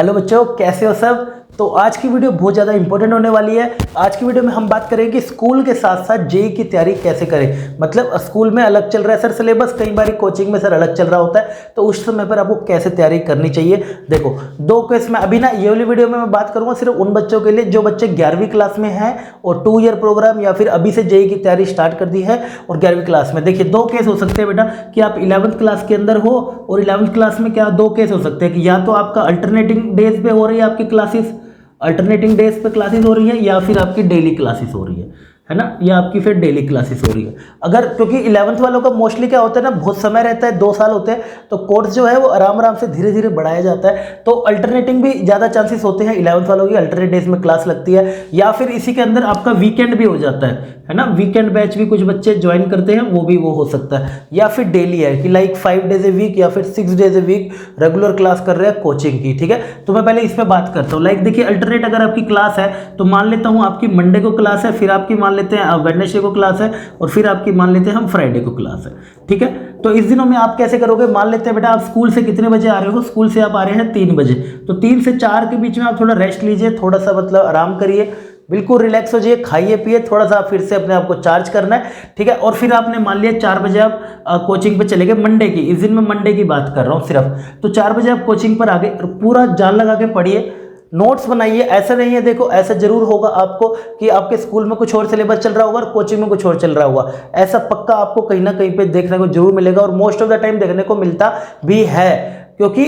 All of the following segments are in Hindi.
हेलो बच्चों, कैसे हो सब। तो आज की वीडियो बहुत ज़्यादा इंपॉर्टेंट होने वाली है। आज की वीडियो में हम बात करेंगे कि स्कूल के साथ साथ जेई की तैयारी कैसे करें। मतलब स्कूल में अलग चल रहा है सर सिलेबस, कई बार कोचिंग में सर अलग चल रहा होता है, तो उस समय पर आपको कैसे तैयारी करनी चाहिए। देखो, दो केस में अभी ना ये वाली वीडियो में मैं बात करूँगा सिर्फ उन बच्चों के लिए जो बच्चे 11वीं क्लास में हैं और 2 ईयर प्रोग्राम या फिर अभी से जेई की तैयारी स्टार्ट कर दी है और 11वीं क्लास में। देखिए, दो केस हो सकते हैं बेटा कि आप 11वीं क्लास के अंदर हो और 11वीं क्लास में क्या दो केस हो सकते हैं कि या तो आपका अल्टरनेटिंग डेज पे हो रही है आपकी क्लासेस, अल्टरनेटिंग डेज पे क्लासेस हो रही है या फिर आपकी डेली क्लासेस हो रही है ना, या आपकी फिर डेली क्लासेस हो रही है। अगर क्योंकि 11th वालों का मोस्टली क्या होता है ना, बहुत समय रहता है, 2 साल होते हैं, तो कोर्स जो है वो आराम आराम से धीरे धीरे बढ़ाया जाता है। तो अल्टरनेटिंग भी ज़्यादा चांसेस होते हैं 11th वालों की, अल्टरनेट डेज में क्लास लगती है या फिर इसी के अंदर आपका वीकेंड भी हो जाता है ना। वीकेंड बैच भी कुछ बच्चे ज्वाइन करते हैं, वो भी वो हो सकता है। या फिर डेली है कि लाइक 5 डेज ए वीक या फिर 6 days a week regular class कर रहे हैं कोचिंग की। ठीक है, तो मैं पहले इस पर बात करता हूँ। लाइक देखिए, अल्टरनेट अगर आपकी क्लास है तो मान लेता हूँ आपकी मंडे को क्लास है, फिर आपकी मान लेते हैं वेडनेसडे को क्लास है और फिर आपकी मान लेते हैं हम फ्राइडे को क्लास है। ठीक है, तो इस दिनों में आप कैसे करोगे। मान लेते हैं बेटा आप स्कूल से कितने बजे आ रहे हो, स्कूल से आप आ रहे हैं 3 बजे, तो 3 से 4 के बीच में आप थोड़ा रेस्ट लीजिए, थोड़ा सा मतलब आराम करिए, बिल्कुल रिलैक्स हो जाइए, खाइए पिए, थोड़ा सा फिर से अपने आप को चार्ज करना है। ठीक है, और फिर आपने मान लिया 4 बजे आप कोचिंग पे चले गए मंडे की, इस दिन मैं मंडे की बात कर रहा हूँ सिर्फ। तो 4 बजे आप कोचिंग पर आ गए, पूरा जान लगा के पढ़िए, नोट्स बनाइए। ऐसा नहीं है, देखो ऐसा जरूर होगा आपको कि आपके स्कूल में कुछ और सिलेबस चल रहा होगा और कोचिंग में कुछ और चल रहा होगा, ऐसा पक्का आपको कहीं ना कहीं पे देखने को जरूर मिलेगा और मोस्ट ऑफ द टाइम देखने को मिलता भी है। क्योंकि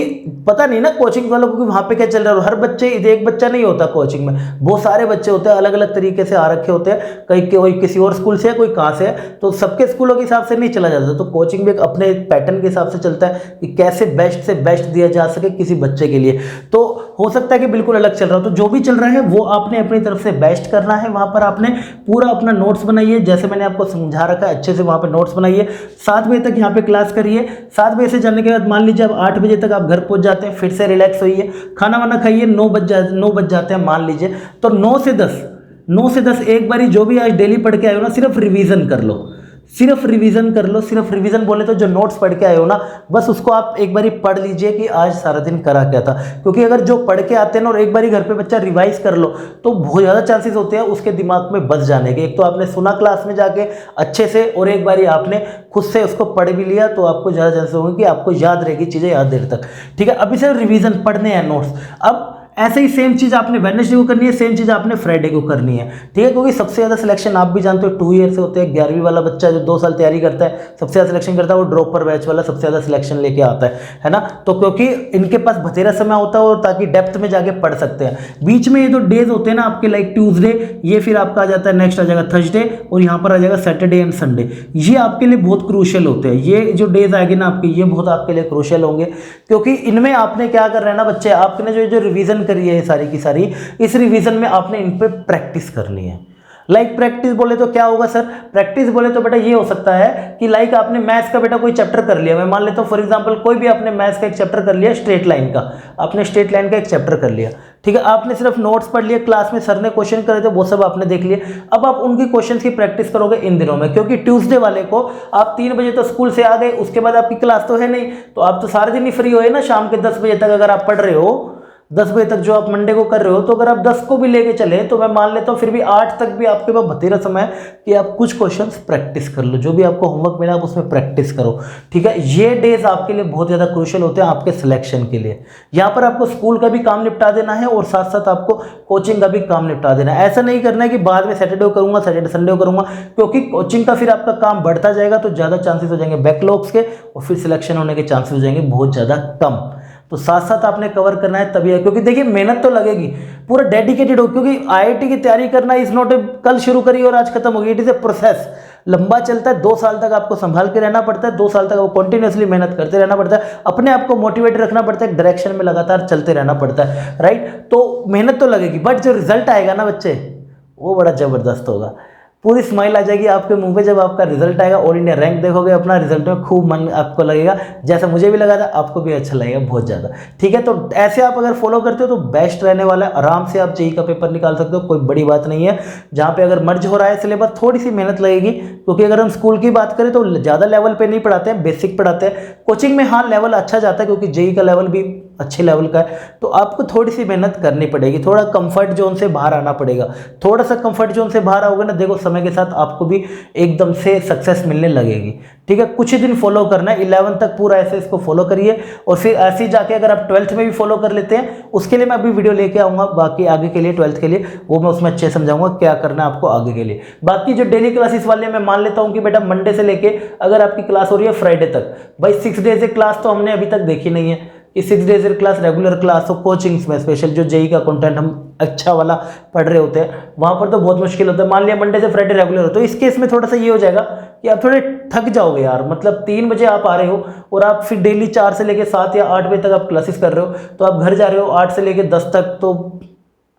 पता नहीं ना कोचिंग वालों को कि वहाँ पे क्या चल रहा है। और हर बच्चे, एक बच्चा नहीं होता कोचिंग में, बहुत सारे बच्चे होते हैं, अलग अलग तरीके से आ रखे होते हैं, कोई किसी और स्कूल से है, कोई कहाँ से है, तो सबके स्कूलों के हिसाब से नहीं चला जाता। तो कोचिंग भी एक अपने पैटर्न के हिसाब से चलता है कि कैसे बेस्ट से बेस्ट दिया जा सके किसी बच्चे के लिए। तो हो सकता है कि बिल्कुल अलग चल रहा हो, तो जो भी चल रहा है वो आपने अपनी तरफ से बेस्ट करना है। वहाँ पर आपने पूरा अपना नोट्स बनाइए, जैसे मैंने आपको समझा रखा है अच्छे से वहाँ पर नोट्स बनाइए। 7 बजे तक यहाँ पे क्लास करिए। 7 बजे से जाने के बाद मान लीजिए अब 8 बजे तक आप घर पहुंच जाते हैं, फिर से रिलैक्स होइए, खाना वाना खाइए, 9 बज जाते हैं मान लीजिए, तो 9 से 10 एक बारी जो भी आज डेली पढ़ के आए हो ना, सिर्फ रिवीजन कर लो, सिर्फ रिवीजन कर लो। सिर्फ रिवीजन बोले तो जो नोट्स पढ़ के आए हो ना, बस उसको आप एक बारी पढ़ लीजिए कि आज सारा दिन करा क्या था। क्योंकि अगर जो पढ़ के आते हैं ना और एक बारी घर पे बच्चा रिवाइज कर लो तो बहुत ज़्यादा चांसेस होते हैं उसके दिमाग में बस जाने के। एक तो आपने सुना क्लास में जाके अच्छे से और एक बारी आपने खुद से उसको पढ़ भी लिया, तो आपको ज़्यादा चांसेस होंगे कि आपको याद रहेगी चीज़ें ज़्यादा देर तक। ठीक है, अभी सिर्फ रिवीजन पढ़ने हैं नोट्स। अब ऐसे ही सेम चीज़ आपने वेडनेसडे को करनी है, सेम चीज़ आपने फ्राइडे को करनी है। ठीक है, क्योंकि सबसे ज़्यादा सिलेक्शन आप भी जानते हो 2 ईयर से होते हैं। 11वीं वाला बच्चा जो 2 साल तैयारी करता है सबसे ज़्यादा सिलेक्शन करता है, वो ड्रॉपर बैच वाला सबसे ज़्यादा सिलेक्शन लेके आता है ना। तो क्योंकि इनके पास बथेरा समय होता है और ताकि डेप्थ में जाके पढ़ सकते हैं। बीच में ये जो डेज होते हैं ना आपके, लाइक ट्यूसडे, ये फिर आपका आ जाता है, नेक्स्ट आ जाएगा थर्सडे और यहाँ पर आ जाएगा सैटरडे एंड संडे। ये आपके लिए बहुत क्रूशियल होते हैं। ये जो डेज आएंगे ना आपके, ये बहुत आपके लिए क्रूशियल होंगे, क्योंकि इनमें आपने क्या कर रहे हैं ना बच्चे, आपने जो रिवीजन करी है सारी की सारी, इस रिवीजन में आपने इन पे प्रैक्टिस करनी है। लाइक प्रैक्टिस बोले तो क्या होगा सर, प्रैक्टिस बोले तो बेटा ये हो सकता है कि लाइक आपने मैथ्स का बेटा कोई चैप्टर कर लिया, मैं मान लेता हूँ फॉर एग्जांपल कोई भी आपने मैथ्स का एक चैप्टर कर लिया, स्ट्रेट लाइन का, आपने स्ट्रेट लाइन का एक चैप्टर कर लिया। ठीक है, आपने सिर्फ नोट्स पढ़ लिए, क्लास में सर ने क्वेश्चन करे थे वो सब आपने देख लिए। अब आप उनकी क्वेश्चन की प्रैक्टिस करोगे इन दिनों में, क्योंकि ट्यूसडे वाले को आप 3 बजे तो स्कूल से आ गए, उसके बाद आपकी क्लास तो है नहीं, तो आप तो सारे दिन ही फ्री हो ना। शाम के 10 बजे तक अगर आप पढ़ रहे हो, 10 बजे तक जो आप मंडे को कर रहे हो, तो अगर आप 10 को भी लेके चले तो मैं मान लेता हूँ फिर भी 8 तक भी आपके पास बथेरा समय है कि आप कुछ क्वेश्चंस प्रैक्टिस कर लो। जो भी आपको होमवर्क मिला आप उसमें प्रैक्टिस करो। ठीक है, ये डेज आपके लिए बहुत ज़्यादा क्रूशियल होते हैं आपके सिलेक्शन के लिए। यहाँ पर आपको स्कूल का भी काम निपटा देना है और साथ साथ आपको कोचिंग का भी काम निपटा देना है। ऐसा नहीं करना है कि बाद में सैटरडे को करूँगा, सैटरडे संडे को करूँगा, क्योंकि कोचिंग का फिर आपका काम बढ़ता जाएगा तो ज़्यादा चांसेस हो जाएंगे बैकलॉग्स के और फिर सिलेक्शन होने के चांसेस हो जाएंगे बहुत ज़्यादा कम। तो साथ साथ आपने कवर करना है तभी है, क्योंकि देखिए मेहनत तो लगेगी, पूरा डेडिकेटेड हो, क्योंकि आईआईटी की तैयारी करना इज नॉट ए कल शुरू करी और आज खत्म हो गई। इट इज ए प्रोसेस, लंबा चलता है। 2 साल तक आपको संभाल के रहना पड़ता है, 2 साल तक आपको कंटिन्यूअसली मेहनत करते रहना पड़ता है, अपने आप को मोटिवेट रखना पड़ता है, एक डायरेक्शन में लगातार चलते रहना पड़ता है, राइट। तो मेहनत तो लगेगी, बट जो रिजल्ट आएगा ना बच्चे, वो बड़ा जबरदस्त होगा। पूरी स्माइल आ जाएगी आपके मुंह पे जब आपका रिजल्ट आएगा। ऑल इंडिया रैंक देखोगे अपना, रिजल्ट में खूब मन आपको लगेगा, जैसा मुझे भी लगा था आपको भी अच्छा लगेगा बहुत ज़्यादा। ठीक है, तो ऐसे आप अगर फॉलो करते हो तो बेस्ट रहने वाला है। आराम से आप जेईई का पेपर निकाल सकते हो, कोई बड़ी बात नहीं है। जहाँ पे अगर मर्ज हो रहा है सिलेबस, थोड़ी सी मेहनत लगेगी, क्योंकि अगर हम स्कूल की बात करें तो ज़्यादा लेवल पर नहीं पढ़ाते हैं, बेसिक पढ़ाते हैं। कोचिंग में हाँ लेवल अच्छा जाता है, क्योंकि जेईई का लेवल भी अच्छे लेवल का है, तो आपको थोड़ी सी मेहनत करनी पड़ेगी, थोड़ा कंफर्ट जोन से बाहर आना पड़ेगा। थोड़ा सा कंफर्ट जोन से बाहर आओगे ना, देखो समय के साथ आपको भी एकदम से सक्सेस मिलने लगेगी। ठीक है, कुछ ही दिन फॉलो करना है, 11 तक पूरा ऐसे इसको फॉलो करिए, और फिर ऐसे ही जाके अगर आप 12th में भी फॉलो कर लेते हैं, उसके लिए मैं अभी वीडियो लेके आऊँगा बाकी आगे के लिए, 12th के लिए, वो मैं उसमें अच्छे समझाऊंगा क्या करना है आपको आगे के लिए। बाकी जो डेली क्लासेस वाले मैं मान लेता हूँ कि बेटा मंडे से लेके अगर आपकी क्लास हो रही है फ्राइडे तक, भाई 6 डेज क्लास तो हमने अभी तक देखी नहीं है कि 6 डेज क्लास रेगुलर क्लास हो कोचिंग्स में, स्पेशल जो जेई का कंटेंट हम अच्छा वाला पढ़ रहे होते हैं वहाँ पर तो बहुत मुश्किल होता है। मान लिया मंडे से फ्राइडे रेगुलर हो, तो इस केस में थोड़ा सा ये हो जाएगा कि आप थोड़े थक जाओगे यार, मतलब 3 बजे आप आ रहे हो और आप फिर डेली 4 से लेके 7 या 8 बजे तक आप क्लासेस कर रहे हो, तो आप घर जा रहे हो 8 से लेके 10 तक, तो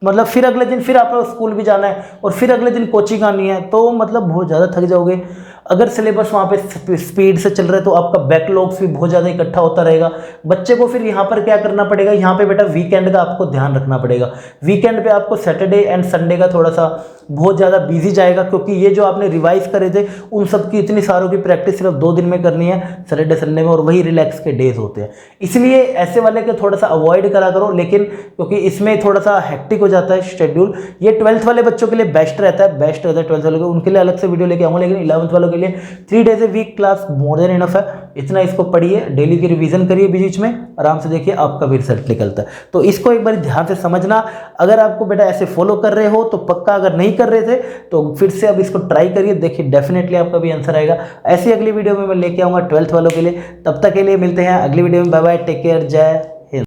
मतलब फिर अगले दिन फिर आपको स्कूल भी जाना है और फिर अगले दिन कोचिंग आनी है, तो मतलब बहुत ज़्यादा थक जाओगे। अगर सिलेबस वहाँ पे स्पीड से चल रहा है तो आपका बैकलॉग्स भी बहुत ज़्यादा इकट्ठा होता रहेगा। बच्चे को फिर यहाँ पर क्या करना पड़ेगा, यहाँ पे बेटा वीकेंड का आपको ध्यान रखना पड़ेगा। वीकेंड पे आपको सैटरडे एंड संडे का थोड़ा सा बहुत ज़्यादा बिजी जाएगा, क्योंकि ये जो आपने रिवाइज करे थे उन सब की इतनी सारों की प्रैक्टिस सिर्फ 2 दिन में करनी है, सैटरडे संडे में, और वही रिलैक्स के डेज होते हैं। इसलिए ऐसे वाले के थोड़ा सा अवॉइड करा करो, लेकिन क्योंकि इसमें थोड़ा सा हेक्टिक हो जाता है शेड्यूल। ये 12th वाले बच्चों के लिए बेस्ट रहता है 12th वालों के, उनके लिए अलग से वीडियो लेके आऊँगा, लेकिन 11th वालों के लिए 3 days a week class more than enough है। इतना इसको पढ़िए, डेली की रिवीजन करिए, बीच बीच में आराम से देखिए आपका भी रिजल्ट निकलता है। तो इसको एक बार ध्यान से समझना। अगर आपको बेटा ऐसे फॉलो कर रहे हो तो पक्का, अगर नहीं कर रहे थे तो फिर से अब इसको ट्राई करिए, देखिए डेफिनेटली आपका भी आंसर आएगा। ऐसी अगली वीडियो में मैं लेके आऊँगा 12th वालों के लिए। तब तक के लिए मिलते हैं अगली वीडियो में। बाय बाय, टेक केयर, जय